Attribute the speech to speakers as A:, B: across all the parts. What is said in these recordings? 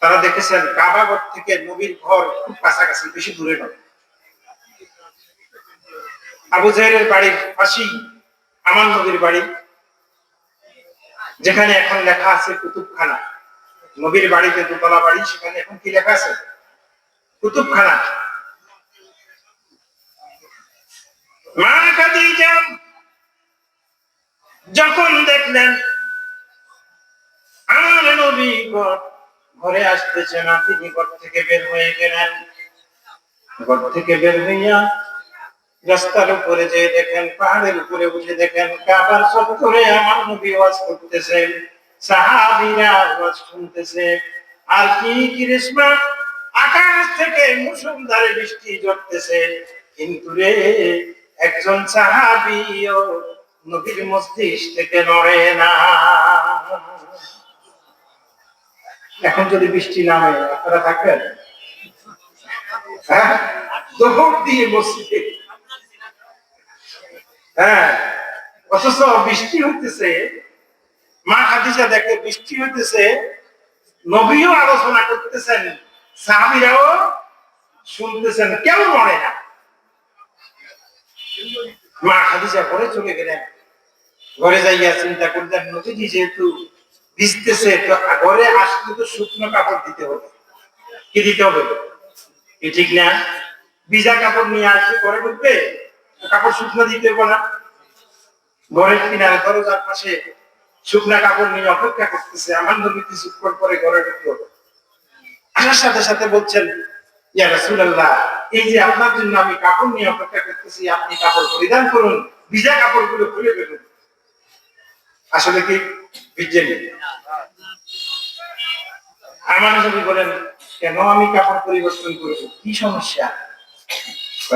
A: তারা দেখেছেন কাবা ঘর থেকে নবীর ঘর খুব কাছাকাছি, বেশি দূরে নয়। আবু জাহেলের বাড়ির পাশেই আমার নবীর বাড়ি, যেখানে এখন লেখা আছে কুতুবখানা। নবীর বাড়িতে দোতলা বাড়ি, সেখানে এখন কি লেখা আছে? কুতুবখানা। মা খাদিজা যখন দেখলেন আমার নবী ঘরে আসতেছে না, তিনি ঘর থেকে বের হয়ে গেলেন। ঘর থেকে বের হইয়া রাস্তার উপরে যে দেখেন, পাহাড়ের উপরে উঠে দেখেন কাবার চত্বরে আমার নবী ওয়াজ করতেছেন, সাহাবীরা ওয়াজ শুনতেছে। আর কি কৃষ্ণা, আকাশ থেকে মুষলধারে বৃষ্টি ঝরতেছে, কিন্তু রে একজন সাহাবীও নবীর মসজিদ থেকে নড়ে না। এখন যদি বৃষ্টি নামে আপনারা থাকবেন? হ্যাঁ, দৌড় দিয়ে মসজিদে। হ্যাঁ, অথচ বৃষ্টি হইতেছে। মা খাদিজা দেখে বৃষ্টি হইতেছে, নবীও আলোচনা করতেছেন, সাহাবীরাও শুনতেছেন, কেউ নড়ে না। মা খাদিজা ঘরে চলে গেলেন। ঘরে যাইয়া চিন্তা করলেন, নবীজি যেহেতু ভিজতেছে, তো ঘরে আসলে তো শুকনো কাপড় দিতে হবে। কি দিতে হবে? কি ঠিক না? ভিজা কাপড় নিয়ে আসবে ঘরে ঢুকবে, কাপড় শুকনো দিতে হবে না? ঘরের কিনারে দরজার পাশে শুকনা কাপড় নিয়ে অপেক্ষা করতেছে, আমার নবী কিছুক্ষণ পরে ঘরে ঢুকতে হবে। আসার সাথে সাথে বলছেন, ইয়া রাসূলুল্লাহ, এই যে আপনার জন্য আমি কাপড় নিয়ে অপেক্ষা করতেছি, আপনি কাপড় পরিধান করুন, ভিজা কাপড়গুলো খুলে ফেলুন। আসলে কি ভিজে নেই? আমার নবী বলেন, কেন আমি কাপড় পরিবর্তন করব, কি সমস্যা?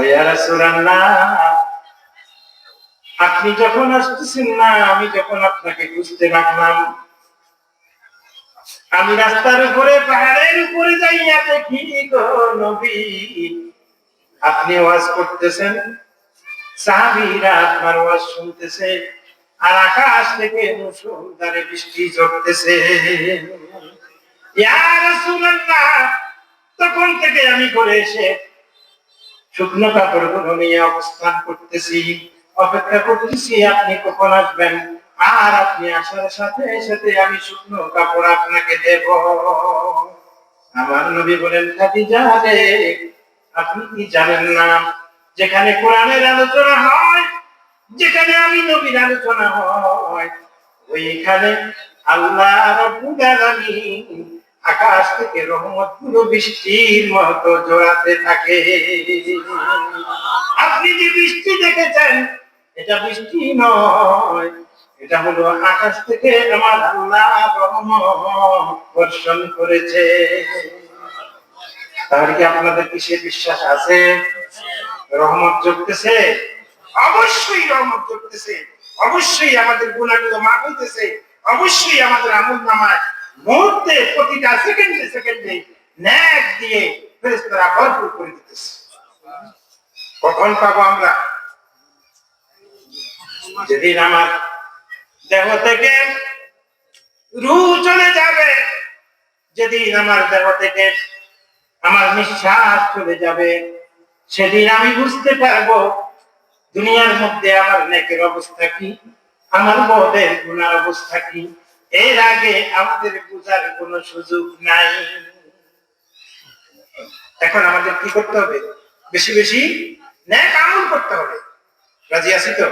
A: ইয়া রাসূলুল্লাহ, আপনি যখন আসতেছেন না, আমি যখন আপনাকে খুঁজতে লাগলাম, আমি রাস্তার উপরে পাহাড়ের উপরে যাইয়া দেখি গো নবী, আপনি ওয়াজ করতেছেন, সাহাবীরা আপনার ওয়াজ শুনতেছে, আর আকাশ থেকে মুষলধারে বৃষ্টি ঝরতেছে। ইয়া রাসূলুল্লাহ, তখন থেকে আমি ঘরে এসে শুকনো কাপড়গুলো নিয়ে অবস্থান করতেছি, অপেক্ষা করতেছি আপনি কখন আসবেন, আর আপনি আসার সাথে সাথে আমি শুকনো কাপড় আপনাকে দেব। আমার নবী বলেন, খাদিজা রে, আপনি কি জানেন না, যেখানে কোরআনের আলোচনা হয়, যেখানে আমি নবীর আলোচনা হয়, ওইখানে আল্লাহ রাব্বুল আলামিন আকাশ থেকে রহমতগুলো বৃষ্টির মতো জড়াতে থাকে। আপনি যে বৃষ্টি দেখেছেন, এটা বৃষ্টি নয়, এটা হলো আকাশ থেকে আমার আল্লাহ রহমত বর্ষণ করেছে। তাহলে কি আপনাদের কি সে বিশ্বাস আছে রহমত ঝরতেছে? অবশ্যই রহমত ঝরতেছে, অবশ্যই আমাদের গুনাহগুলো মাফ হইতেছে, অবশ্যই আমাদের আমলনামায় মুহূর্তে প্রতিটা সেকেন্ডে সেকেন্ডে নেক দিয়ে ফেরেশতারা ভরপুর করে দিতেছে। কখন পাবো আমরা? যেদিন আমার দেহ থেকে রূহ চলে যাবে, যেদিন আমার দেহ থেকে আমার নিঃশ্বাস চলে যাবে, সেদিন আমি বুঝতে পারবো দুনিয়ার মধ্যে আমার নেকের অবস্থা কি, আমার বদের গুনার অবস্থা কি। এর আগে আমাদের বোঝার কোনো সুযোগ নাই। এখন আমাদের কি করতে হবে? বেশি বেশি নেক আমল করতে হবে। রাজি আছি তো?